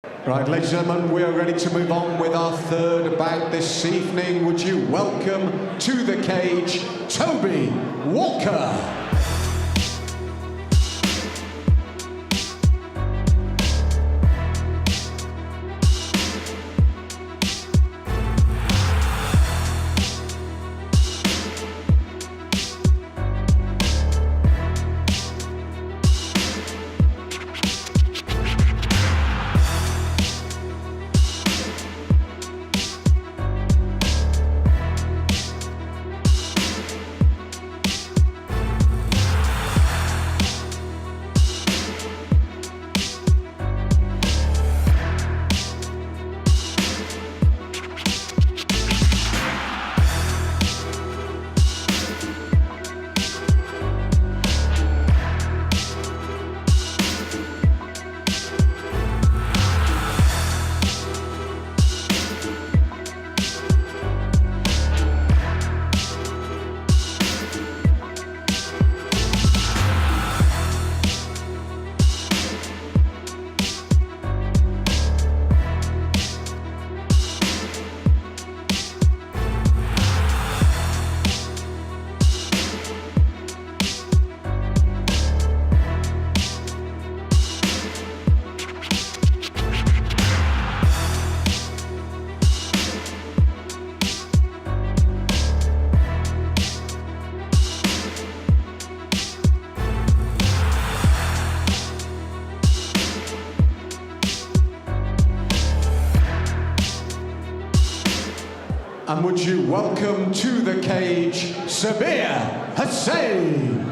Right, ladies and gentlemen, we are ready to move on with our third bout this evening. Would you welcome to the cage, Toby Walker. And would you welcome to the cage, Sabir Hassain.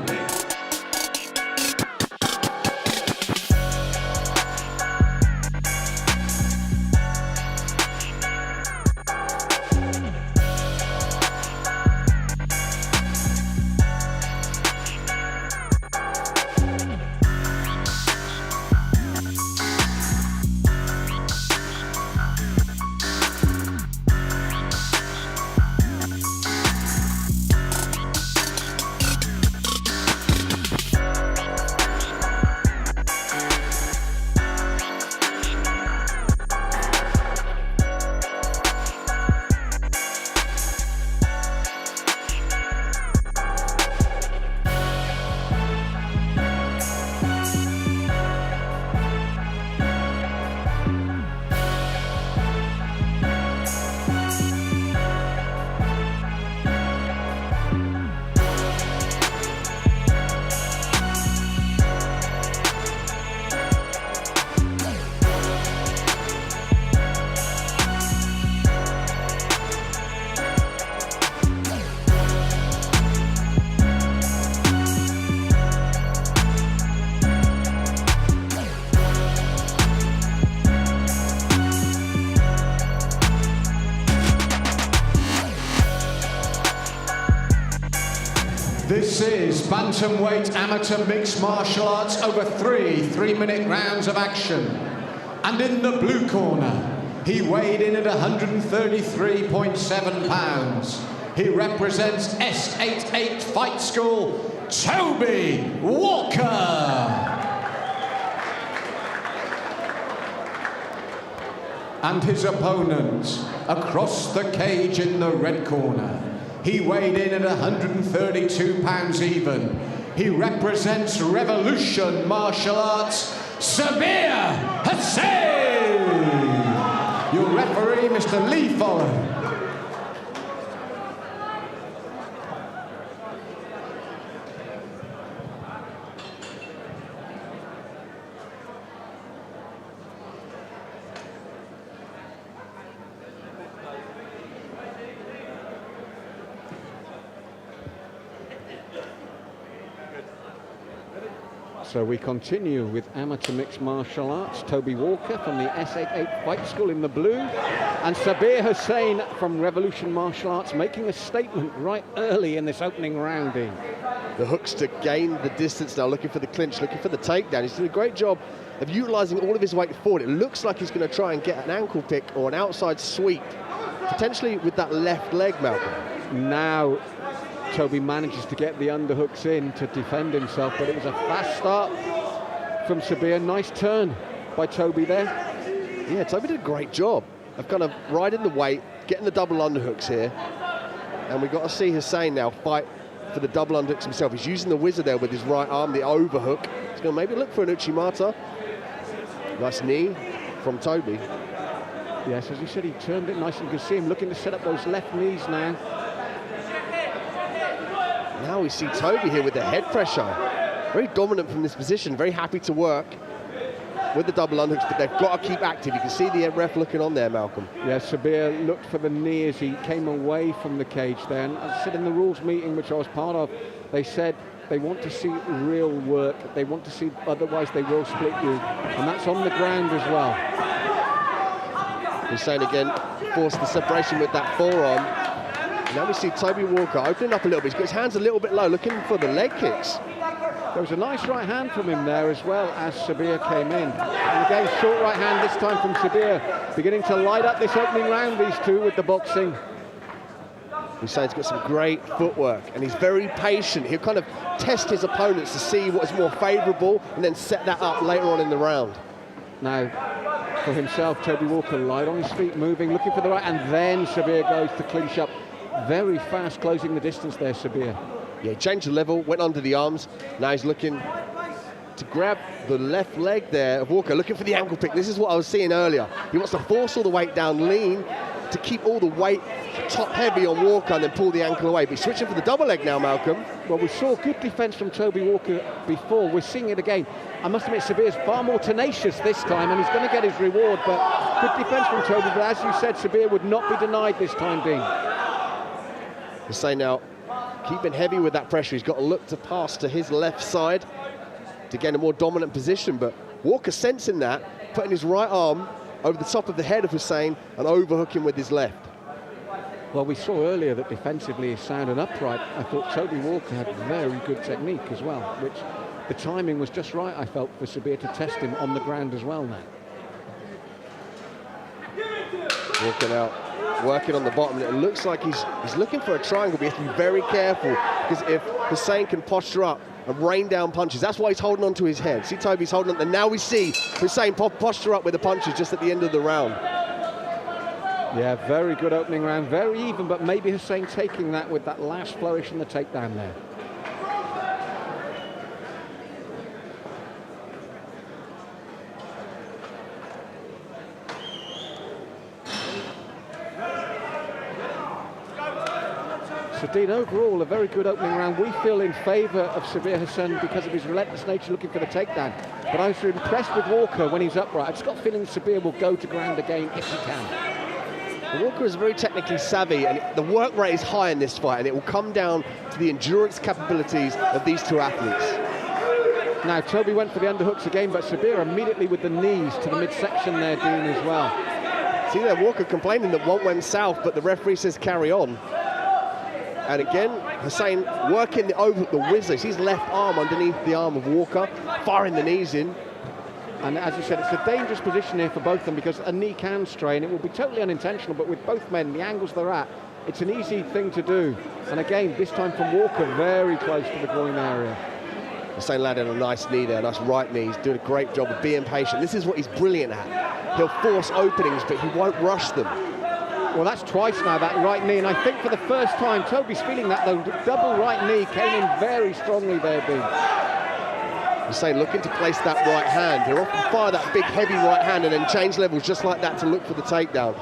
This is Bantamweight Amateur Mixed Martial Arts over three-minute rounds of action. And in the blue corner, he weighed in at 133.7 pounds. He represents S88 Fight School, Toby Walker. And his opponent, across the cage in the red corner, he weighed in at 132 pounds even. He represents Revolution Martial Arts, Sabir Hassain. Your referee, Mr. Lee Follow. So we continue with amateur mixed martial arts. Toby Walker from the S88 Fight School in the blue, and Sabir Hassain from Revolution Martial Arts making a statement right early in this opening round. The hooks to gain the distance now, looking for the clinch, looking for the takedown. He's doing a great job of utilising all of his weight forward. It looks like he's going to try and get an ankle pick or an outside sweep, potentially with that left leg, Malcolm. Now Toby manages to get the underhooks in to defend himself, but it was a fast start from Sabir. Nice turn by Toby there. Yeah, Toby did a great job of kind of riding the weight, getting the double underhooks here. And we've got to see Hassain now fight for the double underhooks himself. He's using the whizzer there with his right arm, the overhook. He's going to maybe look for an Uchimata. Nice knee from Toby. Yes, as he said, he turned it nice. You can see him looking to set up those left knees now. Now we see Toby here with the head pressure. Very dominant from this position, very happy to work with the double underhooks, but they've got to keep active. You can see the ref looking on there, Malcolm. Yeah, Sabir looked for the knee as he came away from the cage there. And as I said in the rules meeting, which I was part of, they said they want to see real work. They want to see, otherwise they will split you. And that's on the ground as well. Hassain again forced the separation with that forearm. And now we see Toby Walker opening up a little bit. He's got his hands a little bit low, looking for the leg kicks. There was a nice right hand from him there as well as Sabir came in. And again, short right hand this time from Sabir. Beginning to light up this opening round, these two, with the boxing. Hassain's got some great footwork and he's very patient. He'll kind of test his opponents to see what is more favourable and then set that up later on in the round. Now, for himself, Toby Walker light on his feet, moving, looking for the right, and then Sabir goes to clinch up. Very fast closing the distance there, Sabir. Yeah, he changed the level, went under the arms. Now he's looking to grab the left leg there of Walker, looking for the ankle pick. This is what I was seeing earlier. He wants to force all the weight down, lean, to keep all the weight top heavy on Walker and then pull the ankle away. But he's switching for the double leg now, Malcolm. Well, we saw good defence from Toby Walker before. We're seeing it again. I must admit, Sabir's far more tenacious this time, and he's going to get his reward. But good defence from Toby. But as you said, Sabir would not be denied this time, Dean. Hassain now keeping heavy with that pressure. He's got to look to pass to his left side to gain a more dominant position. But Walker sensing that, putting his right arm over the top of the head of Hassain and overhooking with his left. Well, we saw earlier that defensively is sound and upright. I thought Toby Walker had very good technique as well, which the timing was just right, I felt, for Sabir to test him on the ground as well now. Walking out, working on the bottom. It looks like he's looking for a triangle, but he has to be very careful, because if Hassain can posture up and rain down punches, that's why he's holding on to his head. See, Toby's holding on, and now we see Hassain posture up with the punches just at the end of the round. Yeah, very good opening round, very even, but maybe Hassain taking that with that last flourish and the takedown there. So, Dean, overall, a very good opening round. We feel in favour of Sabir Hassain because of his relentless nature looking for the takedown. But I was impressed with Walker when he's upright. I've just got a feeling Sabir will go to ground again if he can. Walker is very technically savvy, and the work rate is high in this fight, and it will come down to the endurance capabilities of these two athletes. Now, Toby went for the underhooks again, but Sabir immediately with the knees to the midsection there, Dean, as well. See there, Walker complaining that one went south, but the referee says carry on. And again, Hassain working the whizzer. His left arm underneath the arm of Walker, firing the knees in. And as you said, it's a dangerous position here for both of them because a knee can strain. It will be totally unintentional, but with both men, the angles they're at, it's an easy thing to do. And again, this time from Walker, very close to the groin area. Hassain landed a nice knee there, nice right knee. He's doing a great job of being patient. This is what he's brilliant at. He'll force openings, but he won't rush them. Well, that's twice now, that right knee, and I think for the first time, Toby's feeling that the double right knee came in very strongly there, Dean. Hassain looking to place that right hand. He'll often fire that big, heavy right hand and then change levels just like that to look for the takedown.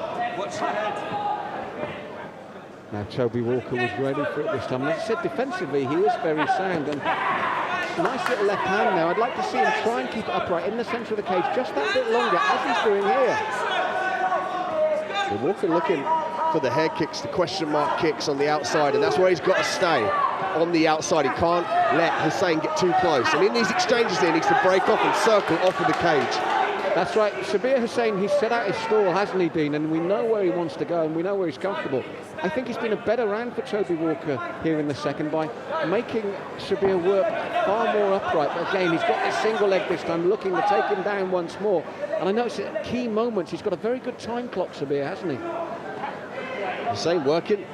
Now, Toby Walker was ready for it this time. And as I said, defensively, he was very sound. And nice little left hand now. I'd like to see him try and keep it upright in the centre of the cage just that bit longer, as he's doing here. Well, Walker looking for the head kicks, the question mark kicks on the outside, and that's where he's got to stay, on the outside. He can't let Hassain get too close. And in these exchanges he needs to break off and circle off of the cage. That's right. Sabir Hassain, he's set out his stall, hasn't he, Dean? And we know where he wants to go and we know where he's comfortable. I think it's been a better round for Toby Walker here in the second by making Sabir work far more upright. But again, he's got this single leg this time, looking to take him down once more. And I know it's at key moments. He's got a very good time clock, Sabir, hasn't he? Hassain working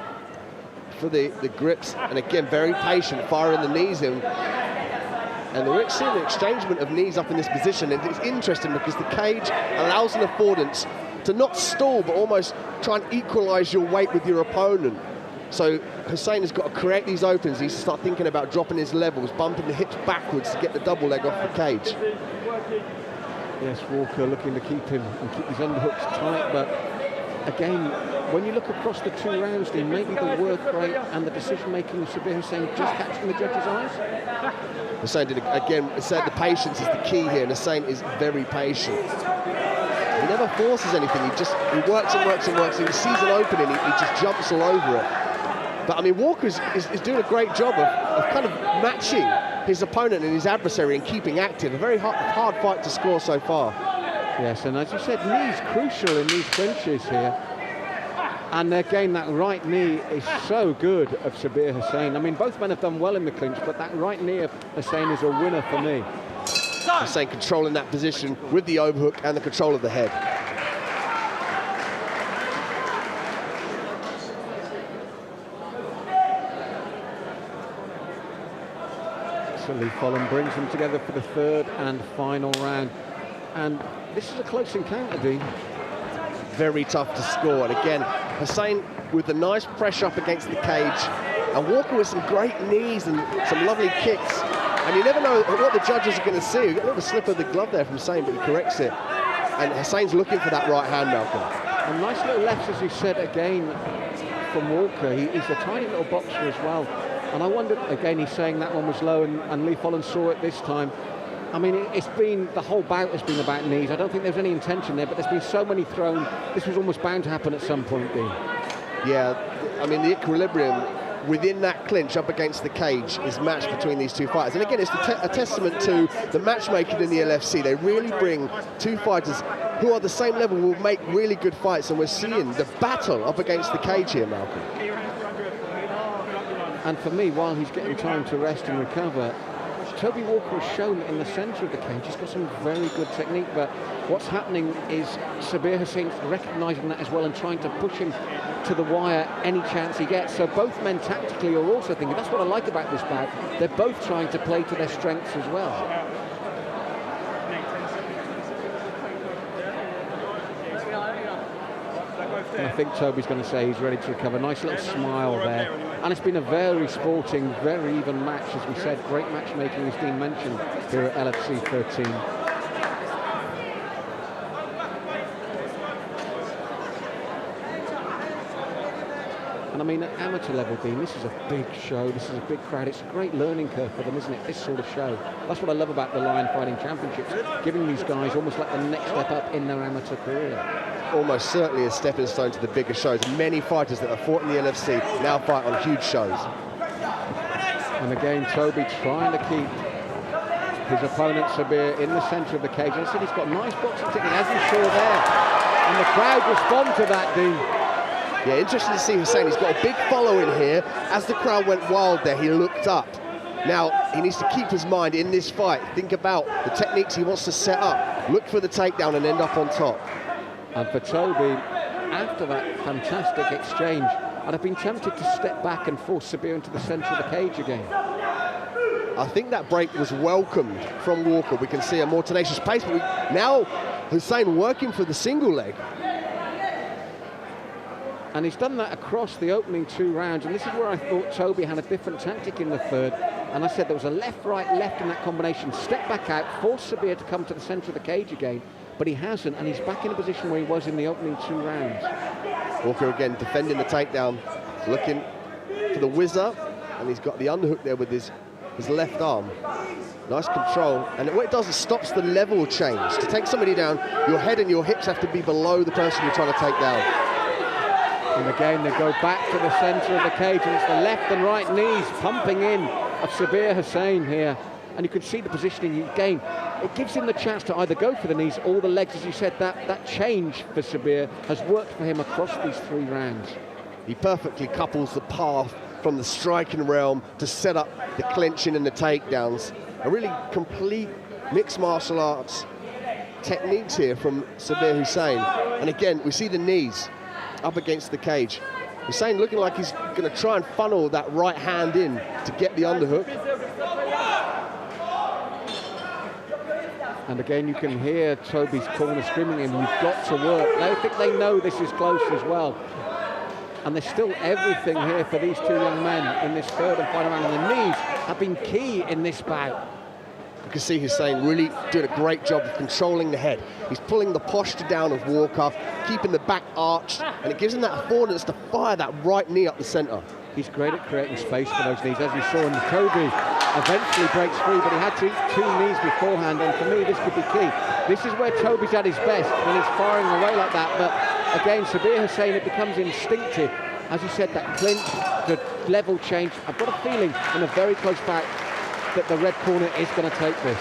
for the grips, and again, very patient, firing the knees in. And we're seeing the exchangement of knees up in this position, and it's interesting because the cage allows an affordance to not stall, but almost try and equalise your weight with your opponent. So Hassain has got to create these openings. He's start thinking about dropping his levels, bumping the hips backwards to get the double leg off the cage. Yes, Walker looking to keep him and keep his underhooks tight, but again, when you look across the 2 rounds, Dean, maybe the work rate and the decision-making of Sabir Hassain just catching the judges' eyes? Hassain did, again, said the patience is the key here, and Hassain is very patient. He never forces anything, he works and works and works, and he sees an opening, he just jumps all over it. But I mean, Walker is doing a great job of kind of matching his opponent and his adversary and keeping active. A very hard fight to score so far. Yes, and as you said, knees crucial in these clinches here. And again, that right knee is so good of Sabir Hassain. I mean, both men have done well in the clinch, but that right knee of Hassain is a winner for me. Hassain controlling that position with the overhook and the control of the head. So Lee Follen brings them together for the 3rd and final round. And this is a close encounter, Dean. Very tough to score. And again, Hassain with the nice pressure up against the cage, and Walker with some great knees and some lovely kicks. And you never know what the judges are going to see. You get a little slip of the glove there from Hassain, but he corrects it. And Hassain's looking for that right hand, Malcolm. And nice little lefts, as you said, again, from Walker. He's a tiny little boxer as well. And I wondered, again, he's saying that one was low, and Lee Follen saw it this time. I mean, it's been, the whole bout has been about knees. I don't think there's any intention there, but there's been so many thrown. This was almost bound to happen at some point, Dean. Yeah, I mean, the equilibrium within that clinch up against the cage is matched between these 2 fighters. And again, it's a testament to the matchmaking in the LFC. They really bring 2 fighters who are the same level, will make really good fights, and we're seeing the battle up against the cage here, Malcolm. And for me, while he's getting time to rest and recover, Toby Walker has shown that in the centre of the cage he's got some very good technique, but what's happening is Sabir Hassain recognising that as well and trying to push him to the wire any chance he gets. So both men tactically are also thinking, that's what I like about this bout, they're both trying to play to their strengths as well. And I think Toby's going to say he's ready to recover. Nice little smile there. And it's been a very sporting, very even match, as we said. Great matchmaking, as Dean mentioned, here at LFC 13. And I mean, at amateur level, Dean, this is a big show. This is a big crowd. It's a great learning curve for them, isn't it? This sort of show. That's what I love about the Lion Fighting Championships, giving these guys almost like the next step up in their amateur career. Almost certainly a stepping stone to the bigger shows. Many fighters that have fought in the LFC now fight on huge shows. And again, Toby trying to keep his opponent Sabir in the centre of the cage. And I said he's got nice boxing technique, as you saw there. And the crowd respond to that, Dean. Yeah, interesting to see Hassain. He's got a big following here. As the crowd went wild there, he looked up. Now, he needs to keep his mind in this fight. Think about the techniques he wants to set up. Look for the takedown and end up on top. And for Toby, after that fantastic exchange, I'd have been tempted to step back and force Sabir into the centre of the cage again. I think that break was welcomed from Walker. We can see a more tenacious pace, but now Hassain working for the single leg. And he's done that across the opening 2 rounds, and this is where I thought Toby had a different tactic in the 3rd. And I said there was a left, right, left in that combination. Step back out, force Sabir to come to the centre of the cage again. But he hasn't, and he's back in a position where he was in the opening 2 rounds. Walker again defending the takedown, looking for the whizzer, and he's got the underhook there with his left arm. Nice control, and what it does is stops the level change. To take somebody down, your head and your hips have to be below the person you're trying to take down. And again, they go back to the centre of the cage, and it's the left and right knees pumping in of Sabir Hassain here. And you can see the positioning again. It gives him the chance to either go for the knees or the legs. As you said, that change for Sabir has worked for him across these 3 rounds. He perfectly couples the path from the striking realm to set up the clinching and the takedowns. A really complete mixed martial arts techniques here from Sabir Hassain. And again, we see the knees up against the cage. Hassain looking like he's going to try and funnel that right hand in to get the underhook. And again, you can hear Toby's corner screaming him, you've got to work. I think they know this is close as well. And there's still everything here for these two young men in this third and final round. And the knees have been key in this bout. You can see Hassain really doing a great job of controlling the head. He's pulling the posture down of Walker, keeping the back arched, and it gives him that affordance to fire that right knee up the centre. He's great at creating space for those knees, as we saw in Toby. Eventually breaks free, but he had to eat two knees beforehand, and for me, this could be key. This is where Toby's at his best, when he's firing away like that, but again, Sabir Hassain, it becomes instinctive. As you said, that clinch, the level change. I've got a feeling in a very close fight that the red corner is going to take this.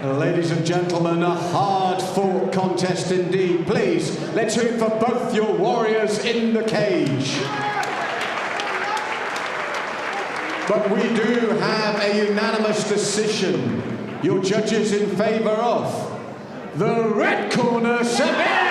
Ladies and gentlemen, a hard-fought contest indeed. Please, let's hear it for both your warriors in the cage. But we do have a unanimous decision. Your judges in favour of the red corner, Sabir